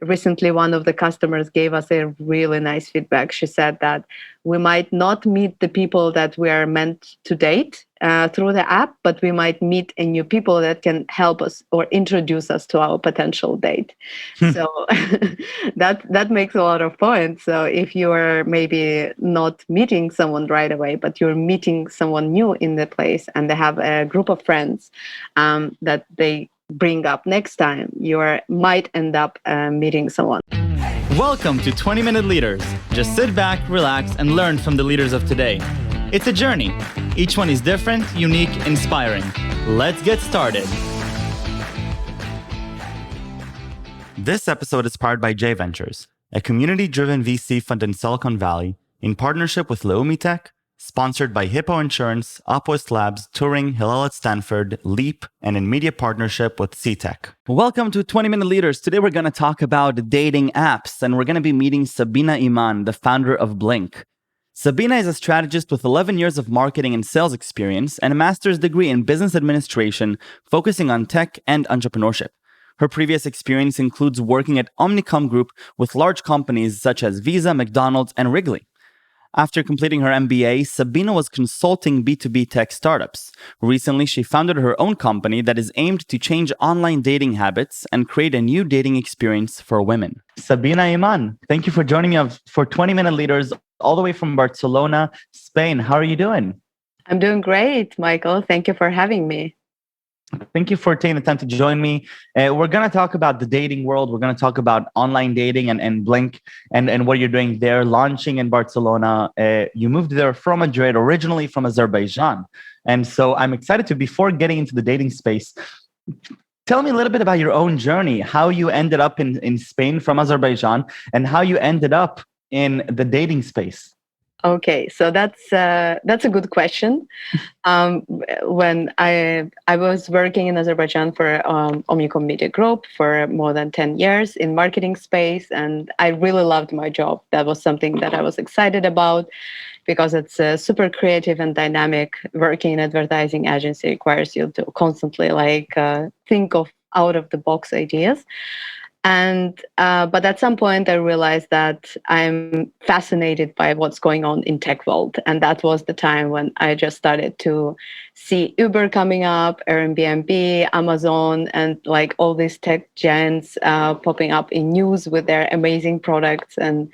recently one of the customers gave us a really nice feedback. She said that we might not meet the people that we are meant to date through the app, but we might meet a new people that can help us or introduce us to our potential date. So that makes a lot of points. So if you are maybe not meeting someone right away, but you're meeting someone new in the place, and they have a group of friends that they bring up next time, you might end up meeting someone. Welcome to 20-Minute Leaders. Just sit back, relax, and learn from the leaders of today. It's a journey. Each one is different, unique, inspiring. Let's get started. This episode is powered by J Ventures, a community-driven VC fund in Silicon Valley, in partnership with Leumi Tech, sponsored by Hippo Insurance, Upwest Labs, Turing, Hillel at Stanford, Leap, and in media partnership with CTech. Welcome to 20-Minute Leaders. Today we're going to talk about dating apps, and we're going to be meeting Sabina Iman, the founder of Blink. Sabina is a strategist with 11 years of marketing and sales experience and a master's degree in business administration, focusing on tech and entrepreneurship. Her previous experience includes working at Omnicom Group with large companies such as Visa, McDonald's, and Wrigley. After completing her MBA, Sabina was consulting B2B tech startups. Recently, she founded her own company that is aimed to change online dating habits and create a new dating experience for women. Sabina Iman, thank you for joining me for 20-Minute Leaders all the way from Barcelona, Spain. How are you doing? I'm doing great, Michael. Thank you for having me. Thank you for taking the time to join me. We're going to talk about the dating world. We're going to talk about online dating and Blink and what you're doing there, launching in Barcelona. You moved there from Madrid, originally from Azerbaijan. And so I'm excited to, before getting into the dating space, tell me a little bit about your own journey, how you ended up in Spain from Azerbaijan and how you ended up in the dating space. Okay, so that's a good question. When I was working in Azerbaijan for Omnicom Group for more than 10 years in marketing space, and I really loved my job. That was something that I was excited about because it's super creative and dynamic. Working in advertising agency requires you to constantly think of out of the box ideas. And but at some point, I realized that I'm fascinated by what's going on in tech world, and that was the time when I just started to see Uber coming up, Airbnb, Amazon, and all these tech giants popping up in news with their amazing products, and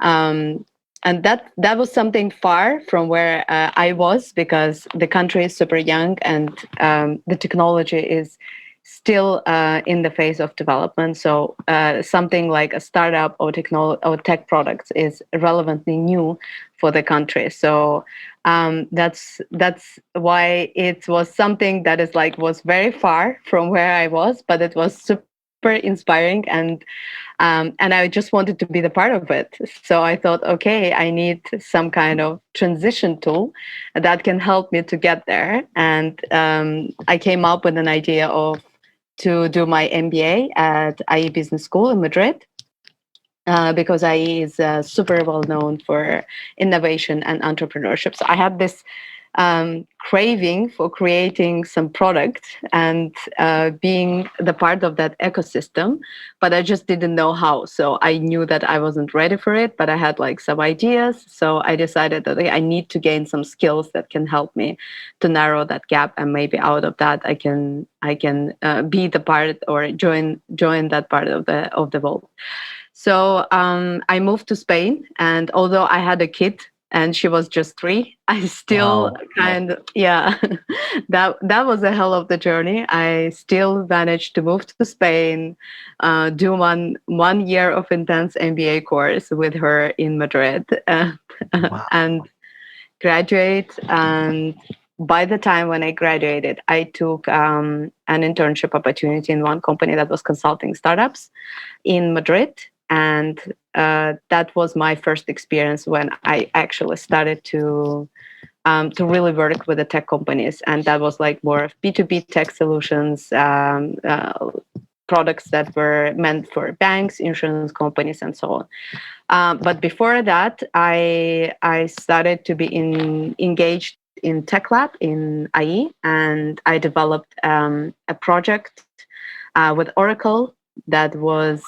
that was something far from where I was, because the country is super young and the technology is still in the phase of development. So something like a startup or tech products is relevantly new for the country. So that's why it was something that was very far from where I was, but it was super inspiring, and I just wanted to be the part of it. So I thought, okay, I need some kind of transition tool that can help me to get there. And I came up with an idea to do my MBA at IE Business School in Madrid, because IE is super well known for innovation and entrepreneurship. So I had this craving for creating some product and being the part of that ecosystem, but I just didn't know how. So I knew that I wasn't ready for it, but I had some ideas. So I decided that I need to gain some skills that can help me to narrow that gap, and maybe out of that I can be the part or join that part of the world. So I moved to Spain, and although I had a kid and she was just 3, I still that was a hell of the journey. I still managed to move to Spain, do one year of intense MBA course with her in Madrid, and graduate. And by the time when I graduated, I took an internship opportunity in one company that was consulting startups in Madrid. And that was my first experience when I actually started to really work with the tech companies. And that was more of B2B tech solutions, products that were meant for banks, insurance companies, and so on. But before that, I started to be engaged in Tech Lab in IE, and I developed a project with Oracle that was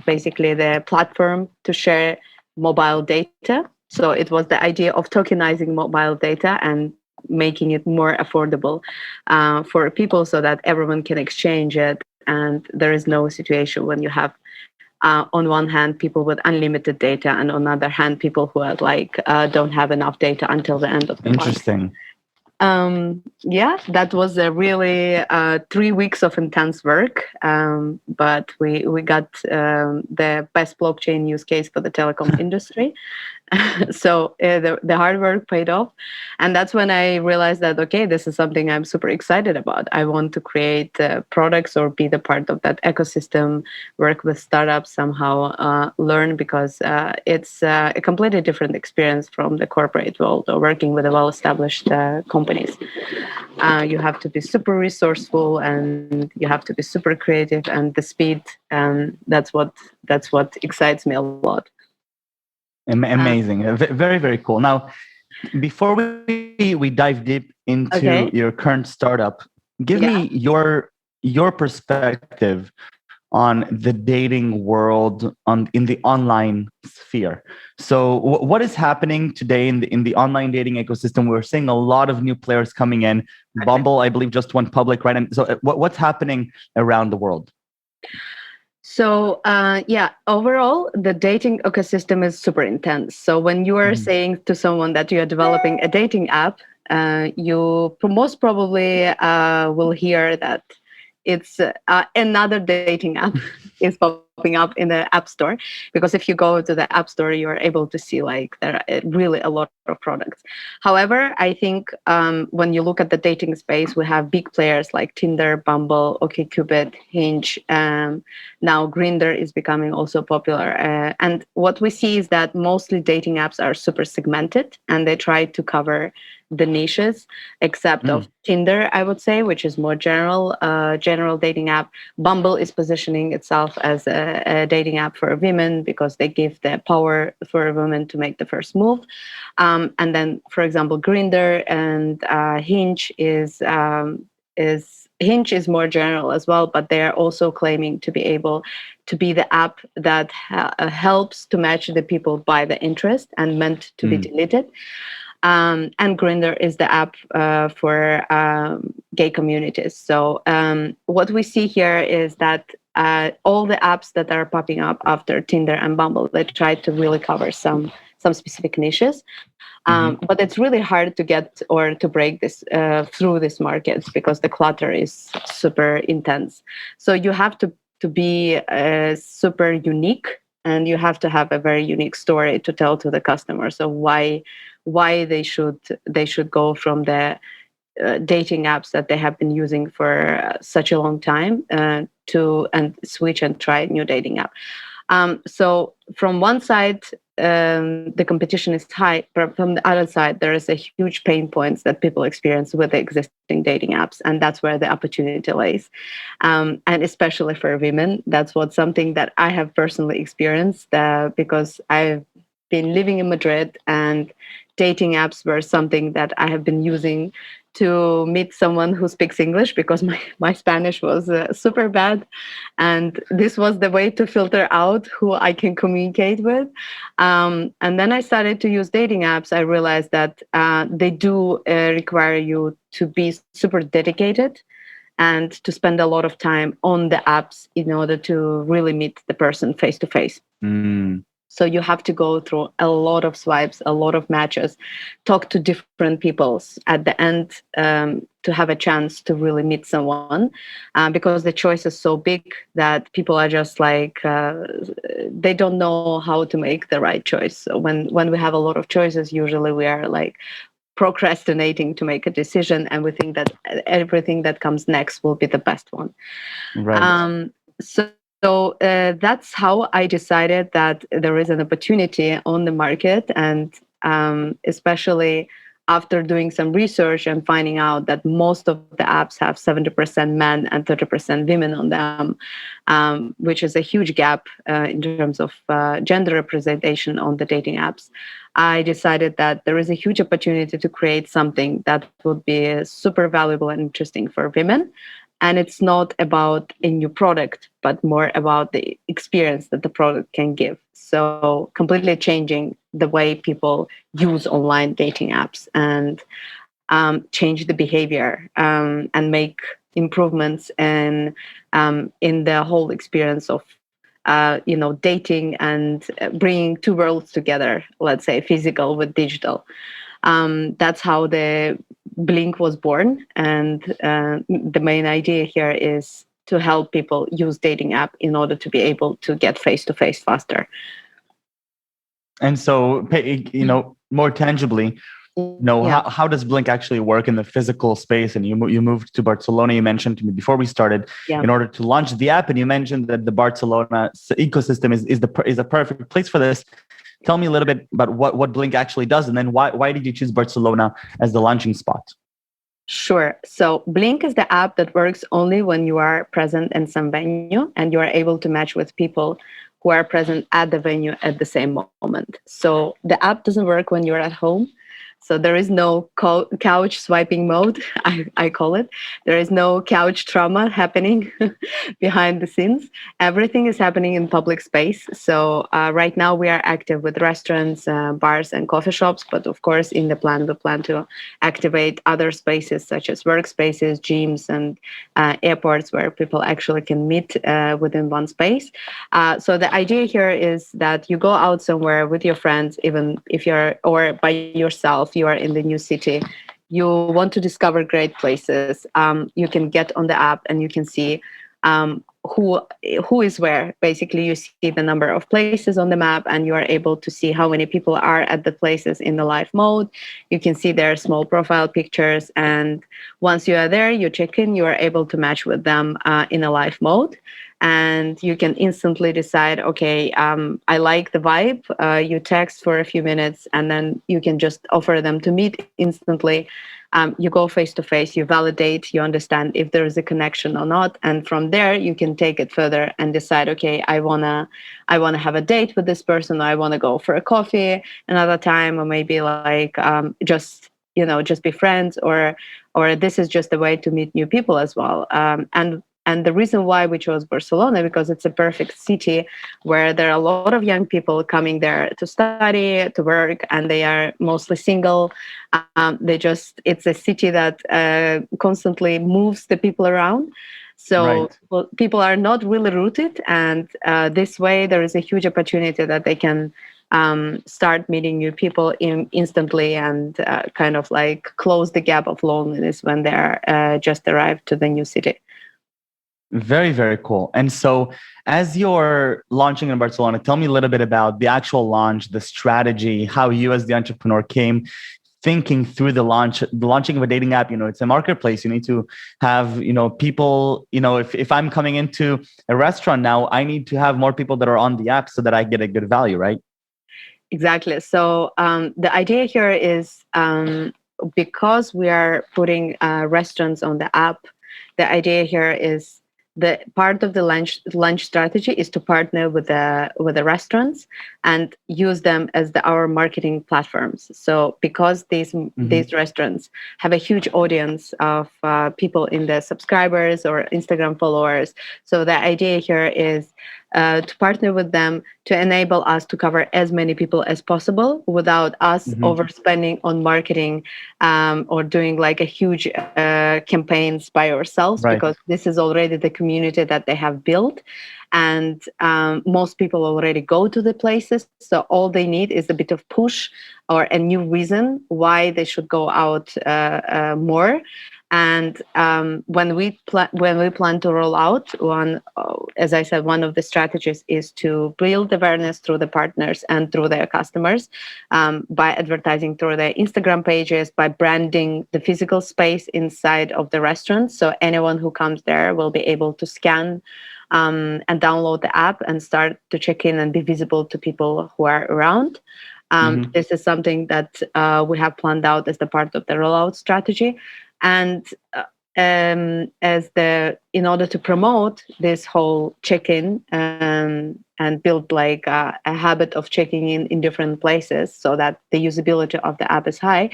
basically the platform to share mobile data. So it was the idea of tokenizing mobile data and making it more affordable for people so that everyone can exchange it. And there is no situation when you have on one hand people with unlimited data, and on the other hand people who are like don't have enough data until the end of the month. Interesting. Yeah, that was a really 3 weeks of intense work, but we got the best blockchain use case for the telecom industry. So the hard work paid off, and that's when I realized that okay, this is something I'm super excited about. I want to create products or be the part of that ecosystem, work with startups somehow, learn, because it's a completely different experience from the corporate world or working with a well-established companies. You have to be super resourceful and you have to be super creative, and the speed, that's what excites me a lot. Amazing. Very, very cool. Now, before we dive deep into Okay. your current startup, give Yeah. me your perspective on the dating world in the online sphere. So what is happening today in the online dating ecosystem? We're seeing a lot of new players coming in. Okay. Bumble, I believe, just went public, right? And so what's happening around the world? So yeah, overall, the dating ecosystem is super intense. So when you are saying to someone that you are developing a dating app, you most probably will hear that it's another dating app is popping up in the app store, because if you go to the app store you're able to see like there are really a lot of products. However, I think when you look at the dating space, we have big players like Tinder, Bumble, OkCupid, Hinge. Now Grindr is becoming also popular, and what we see is that mostly dating apps are super segmented and they try to cover the niches, except of Tinder, I would say, which is more general dating app. Bumble is positioning itself as a dating app for women because they give the power for a woman to make the first move. And then, for example, Grindr and Hinge is more general as well, but they are also claiming to be able to be the app that helps to match the people by the interest and meant to be deleted. And Grindr is the app for gay communities. So what we see here is that all the apps that are popping up after Tinder and Bumble, they try to really cover some specific niches. But it's really hard to get or to break this through these markets because the clutter is super intense. So you have to be super unique, and you have to have a very unique story to tell to the customer. So why they should go from the dating apps that they have been using for such a long time to and switch and try a new dating app. So from one side, the competition is high, but from the other side, there is a huge pain points that people experience with the existing dating apps, and that's where the opportunity lies. And especially for women, that's something that I have personally experienced because I've been living in Madrid, and dating apps were something that I have been using to meet someone who speaks English, because my Spanish was super bad. And this was the way to filter out who I can communicate with. And then I started to use dating apps. I realized that they do require you to be super dedicated and to spend a lot of time on the apps in order to really meet the person face to face. So you have to go through a lot of swipes, a lot of matches, talk to different people at the end to have a chance to really meet someone, because the choice is so big that people are just like, they don't know how to make the right choice. So when we have a lot of choices, usually we are like procrastinating to make a decision, and we think that everything that comes next will be the best one. Right. So that's how I decided that there is an opportunity on the market, and especially after doing some research and finding out that most of the apps have 70% men and 30% women on them, which is a huge gap in terms of gender representation on the dating apps. I decided that there is a huge opportunity to create something that would be super valuable and interesting for women, And it's not about a new product, but more about the experience that the product can give. So completely changing the way people use online dating apps and change the behavior and make improvements in the whole experience of dating and bringing two worlds together, let's say physical with digital. That's how the Blink was born, and the main idea here is to help people use dating app in order to be able to get face to face faster. And so, more tangibly, Yeah. how does Blink actually work in the physical space? And you moved to Barcelona. You mentioned to me before we started Yeah. in order to launch the app, and you mentioned that the Barcelona ecosystem is a perfect place for this. Tell me a little bit about what Blink actually does, and then why did you choose Barcelona as the launching spot? Sure. So Blink is the app that works only when you are present in some venue and you are able to match with people who are present at the venue at the same moment. So the app doesn't work when you're at home. So there is no couch swiping mode, I call it. There is no couch trauma happening behind the scenes. Everything is happening in public space. So right now we are active with restaurants, bars, and coffee shops. But of course, in the plan, we plan to activate other spaces such as workspaces, gyms, and airports where people actually can meet within one space. So the idea here is that you go out somewhere with your friends, even if you're or by yourself, you are in the new city, you want to discover great places, you can get on the app and you can see who is where. Basically, you see the number of places on the map and you are able to see how many people are at the places in the live mode. You can see their small profile pictures, and once you are there, you check in, you are able to match with them in a live mode. And you can instantly decide, okay, I like the vibe. You text for a few minutes and then you can just offer them to meet instantly. You go face to face, you validate, you understand if there is a connection or not, and from there you can take it further and decide, okay, I wanna have a date with this person, or I wanna go for a coffee another time, or maybe like just be friends, or this is just a way to meet new people as well. And the reason why we chose Barcelona, because it's a perfect city where there are a lot of young people coming there to study, to work, and they are mostly single. It's a city that constantly moves the people around. So people are not really rooted. And this way, there is a huge opportunity that they can start meeting new people instantly and kind of like close the gap of loneliness when they're just arrived to the new city. Very, very cool. And so as you're launching in Barcelona, tell me a little bit about the actual launch, the strategy, how you as the entrepreneur came thinking through the launching of a dating app. It's a marketplace. You need to have, people, if I'm coming into a restaurant now, I need to have more people that are on the app so that I get a good value, right? Exactly. So the idea here is because we are putting restaurants on the app, the idea here is the part of the lunch strategy is to partner with the restaurants and use them as our marketing platforms. So because these restaurants have a huge audience of people in the subscribers or Instagram followers, so the idea here is to partner with them to enable us to cover as many people as possible without us overspending on marketing or doing like a huge campaigns by ourselves, because this is already the community that they have built. And most people already go to the places. So all they need is a bit of push or a new reason why they should go out more. And when we plan to roll out, as I said, one of the strategies is to build awareness through the partners and through their customers by advertising through their Instagram pages, by branding the physical space inside of the restaurant. So anyone who comes there will be able to scan and download the app and start to check in and be visible to people who are around. This is something that we have planned out as the part of the rollout strategy. And in order to promote this whole check-in and build like a habit of checking in different places so that the usability of the app is high,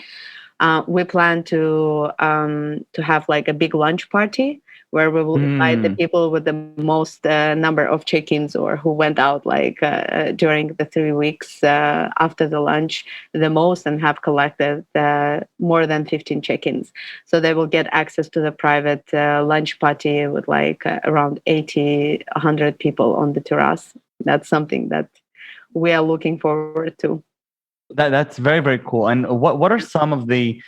we plan to have like a big lunch party where we will invite the people with the most number of check-ins, or who went out like during the 3 weeks after the lunch the most and have collected more than 15 check-ins. So they will get access to the private lunch party with like around 80, 100 people on the terrace. That's something that we are looking forward to. That's very, very cool. And what are some of the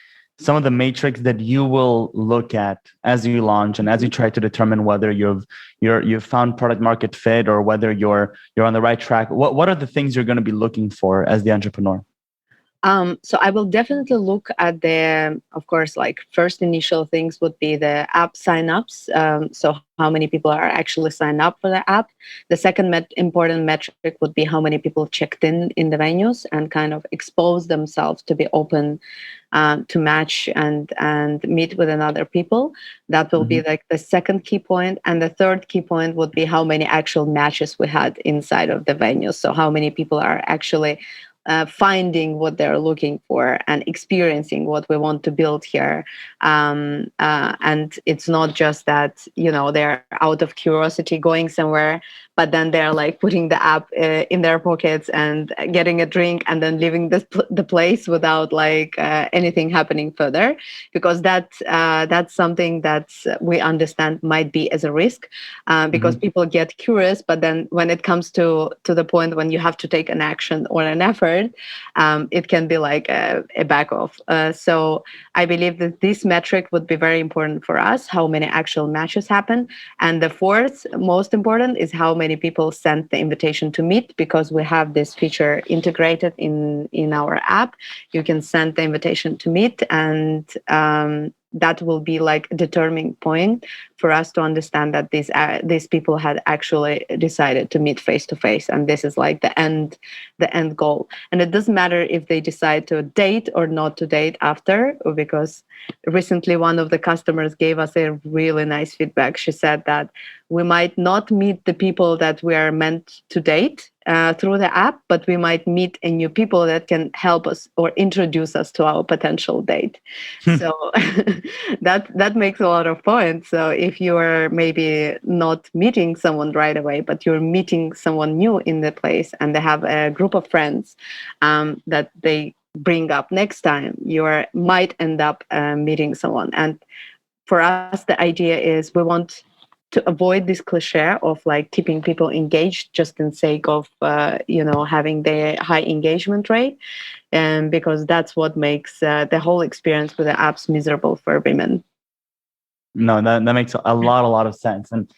metrics that you will look at as you launch and as you try to determine whether you've found product market fit, or whether you're on the right track? What are the things you're going to be looking for as the entrepreneur? So I will definitely look at of course, like first initial things would be the app signups. So how many people are actually signed up for the app. The second important metric would be how many people checked in the venues and kind of expose themselves to be open to match and meet with another people. That will be like the second key point. And the third key point would be how many actual matches we had inside of the venue. So how many people are actually finding what they're looking for and experiencing what we want to build here. And it's not just that, they're out of curiosity going somewhere, but then they're like putting the app in their pockets and getting a drink and then leaving the place without like anything happening further, because that's something that we understand might be as a risk, because people get curious, but then when it comes to the point when you have to take an action or an effort, it can be like a back off. So I believe that this metric would be very important for us, how many actual matches happen. And the fourth most important is how many people sent the invitation to meet, because we have this feature integrated in our app. You can send the invitation to meet, and that will be like a determining point for us to understand that these people had actually decided to meet face to face, and this is like the end goal. And it doesn't matter if they decide to date or not to date after, because recently one of the customers gave us a really nice feedback. She said that we might not meet the people that we are meant to date through the app, but we might meet a new people that can help us or introduce us to our potential date. So that makes a lot of points. So if you are maybe not meeting someone right away, but you're meeting someone new in the place, and they have a group of friends that they bring up next time, you might end up meeting someone. And for us, the idea is we want to avoid this cliche of like keeping people engaged just in sake of having the high engagement rate, and because that's what makes the whole experience with the apps miserable for women. No, that makes a lot of sense. And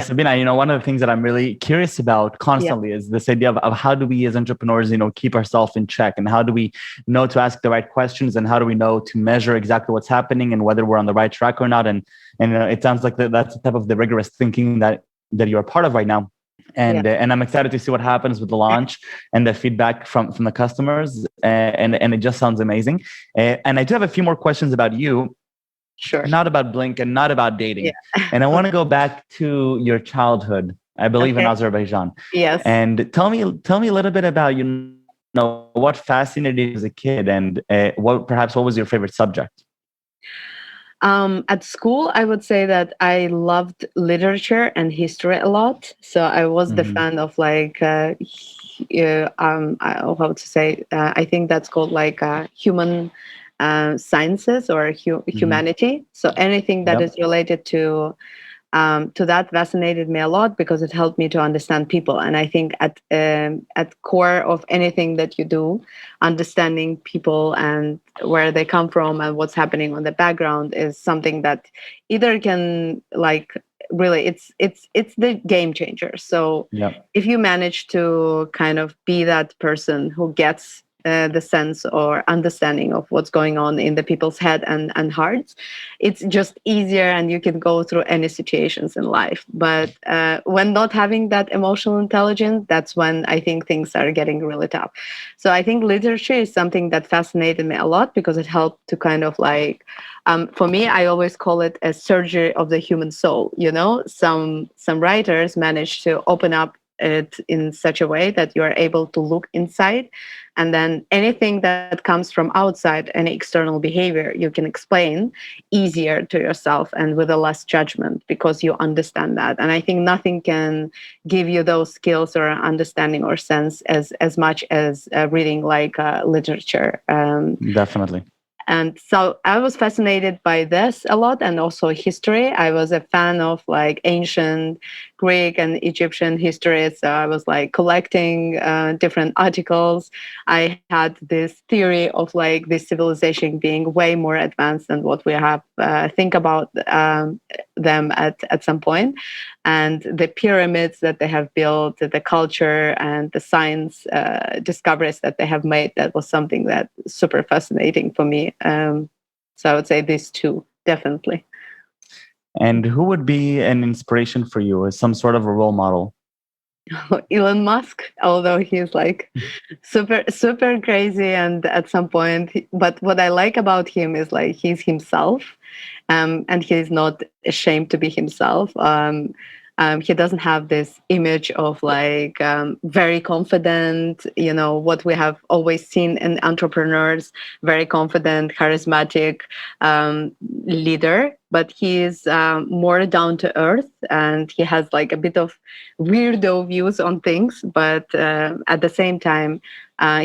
Sabina, one of the things that I'm really curious about constantly is this idea of how do we as entrepreneurs, keep ourselves in check, and how do we know to ask the right questions, and how do we know to measure exactly what's happening and whether we're on the right track or not. And it sounds like that's the type of the rigorous thinking that you're a part of right now. And I'm excited to see what happens with the launch and the feedback from the customers. And it just sounds amazing. And I do have a few more questions about you. Sure. Not about Blink and not about dating. And I want to go back to your childhood, I believe, in Azerbaijan. Yes. And tell me a little bit about, what fascinated you as a kid, and what was your favorite subject? At school, I would say that I loved literature and history a lot. So I was the fan of like, how to say, I think that's called like human sciences or humanity. So anything that is related to that fascinated me a lot, because it helped me to understand people. And I think at core of anything that you do, understanding people and where they come from and what's happening on the background is something that either can like really it's the game changer. So if you manage to kind of be that person who gets the sense or understanding of what's going on in the people's head and hearts, it's just easier, and you can go through any situations in life. But when not having that emotional intelligence, that's when I think things are getting really tough. So I think literature is something that fascinated me a lot, because it helped to kind of like, for me, I always call it a surgery of the human soul. Some writers manage to open up it in such a way that you are able to look inside, and then anything that comes from outside, any external behavior, you can explain easier to yourself and with a less judgment, because you understand that. And I think nothing can give you those skills or understanding or sense as much as reading like literature. Definitely. And so I was fascinated by this a lot, and also history. I was a fan of like ancient Greek and Egyptian history. So I was like collecting different articles. I had this theory of like this civilization being way more advanced than what we have think about them at some point. And the pyramids that they have built, the culture and the science discoveries that they have made, that was something that super fascinating for me. So I would say these two, definitely. And who would be an inspiration for you, as some sort of a role model? Elon Musk, although he's like super crazy, and at some point, but what I like about him is like he's himself, and he's not ashamed to be himself. He doesn't have this image of like very confident, what we have always seen in entrepreneurs, very confident, charismatic leader, but he is more down to earth, and he has like a bit of weirdo views on things, but at the same time,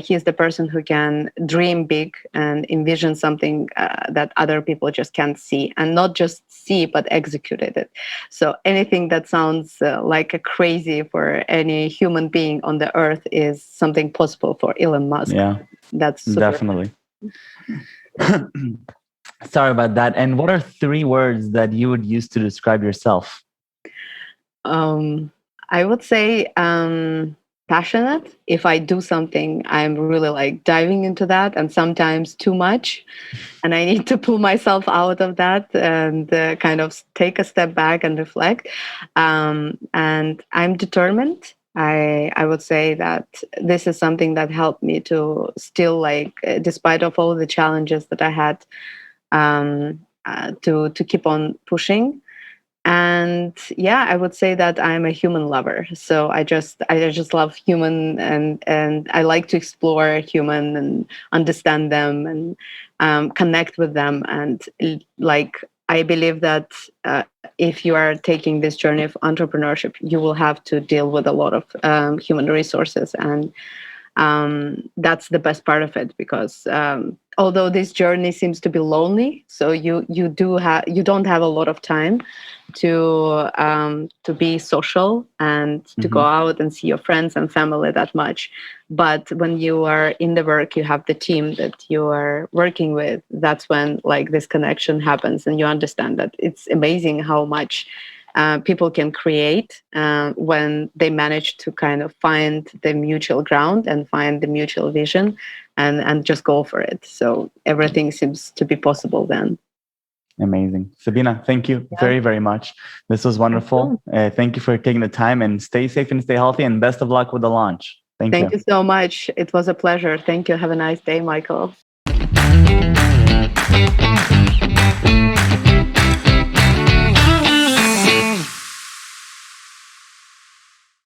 he is the person who can dream big and envision something that other people just can't see, and not just see, but execute it. So anything that sounds like a crazy for any human being on the earth is something possible for Elon Musk. Yeah, that's super. Definitely. Sorry about that. And what are 3 words that you would use to describe yourself? I would say passionate. If I do something, I'm really like diving into that, and sometimes too much, and I need to pull myself out of that and kind of take a step back and reflect. And I'm determined. I would say that this is something that helped me to still, like, despite of all the challenges that I had, to keep on pushing. And yeah, I would say that I'm a human lover. So I just love human, and I like to explore human and understand them and connect with them. And like, I believe that if you are taking this journey of entrepreneurship, you will have to deal with a lot of human resources, and that's the best part of it, because although this journey seems to be lonely, so you don't have a lot of time to be social and to go out and see your friends and family that much. But when you are in the work, you have the team that you are working with. That's when like this connection happens, and you understand that it's amazing how much people can create when they manage to kind of find the mutual ground and find the mutual vision, and just go for it. So everything seems to be possible then. Amazing. Sabina, thank you very, very much. This was wonderful. Thank you for taking the time, and stay safe and stay healthy, and best of luck with the launch. Thank you so much. It was a pleasure. Thank you. Have a nice day, Michael.